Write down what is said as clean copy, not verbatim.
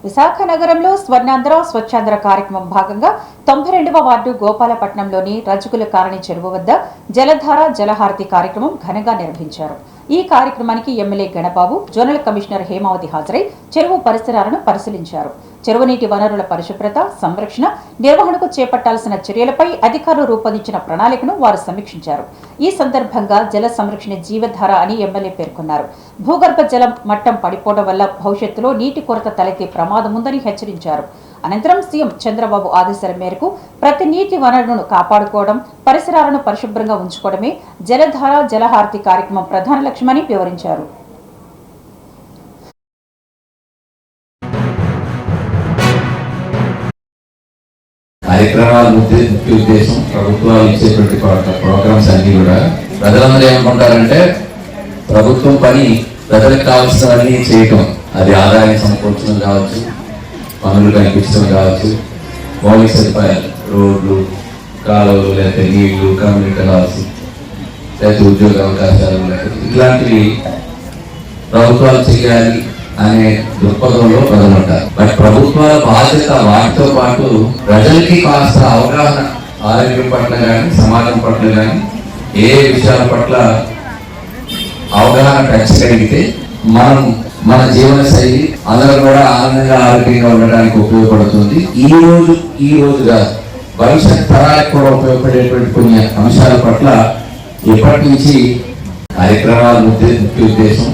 విశాఖ నగరంలో స్వర్ణాంధ్ర స్వచ్ఛాంధ్ర కార్యక్రమం భాగంగా 92వ వార్డు గోపాలపట్నంలోని రజకుల కాలనీ చెరువు వద్ద జలధార జలహారతి కార్యక్రమం ఘనంగా నిర్వహించారు. ఈ కార్యక్రమానికి MLA Ganababu, zonal commissioner Hemavathi హాజరై చెరువు పరిసరాలను పరిశీలించారు. చెరువు నీటి వనరుల పరిశుభ్రత, సంరక్షణ, నిర్వహణకు చేపట్టాల్సిన చర్యలపై అధికారులు రూపొందించిన ప్రణాళికను వారు సమీక్షించారు. ఈ సందర్భంగా జల సంరక్షణ జీవధార అని ఎమ్మెల్యే పేర్కొన్నారు. భూగర్భ జలం మట్టం పడిపోవడం వల్ల భవిష్యత్తులో నీటి కొరత తలెత్తే ప్రమాదం ఉందని హెచ్చరించారు. అనంతరం సీఎం చంద్రబాబు ఆదేశాల మేరకు ప్రతి నీటి వనరులను కాపాడుకోవడం, పరిసరాలను పరిశుభ్రంగా ఉంచుకోవడమే జలధార జలహారతి కార్యక్రమం ప్రధాన లక్ష్యమని వివరించారు. కార్యక్రమాల ముఖ్య ఉద్దేశం ప్రభుత్వాలు ఇచ్చేటువంటి ప్రోగ్రామ్స్ అన్ని కూడా ప్రజలందరూ ఏమనుకుంటారంటే ప్రభుత్వం పని ప్రజలకు కావాల్సినవన్నీ చేయటం, అది ఆదాయం సమకూర్చడం కావచ్చు, పనులు కనిపించడం కావచ్చు, మౌలిక సదుపాయాలు, రోడ్లు, కాలువలు, లేకపోతే నీళ్లు, కమ్యూనిటీ కావచ్చు, లేకపోతే ఉద్యోగ అవకాశాలు, లేకపోతే ఇట్లాంటివి ప్రభుత్వాలు చేయాలి అనే దృక్పథంలో ప్రజలు ఉంటారు. బట్ ప్రభుత్వాల బాధ్యత వాటితో పాటు ప్రజలకి కాస్త అవగాహన, ఆరోగ్యం పట్ల కానీ, సమాజం పట్ల కానీ, ఏ విషయాల పట్ల అవగాహన పెంచగలిగితే మనం మన జీవన శైలి అందరూ కూడా ఆనందంగా, ఆరోగ్యంగా ఉండడానికి ఉపయోగపడుతుంది. ఈ రోజుగా భవిష్యత్ తరాలకు కూడా ఉపయోగపడేటువంటి కొన్ని అంశాల పట్ల ఇప్పటి నుంచి కార్యక్రమాల ముఖ్య ఉద్దేశం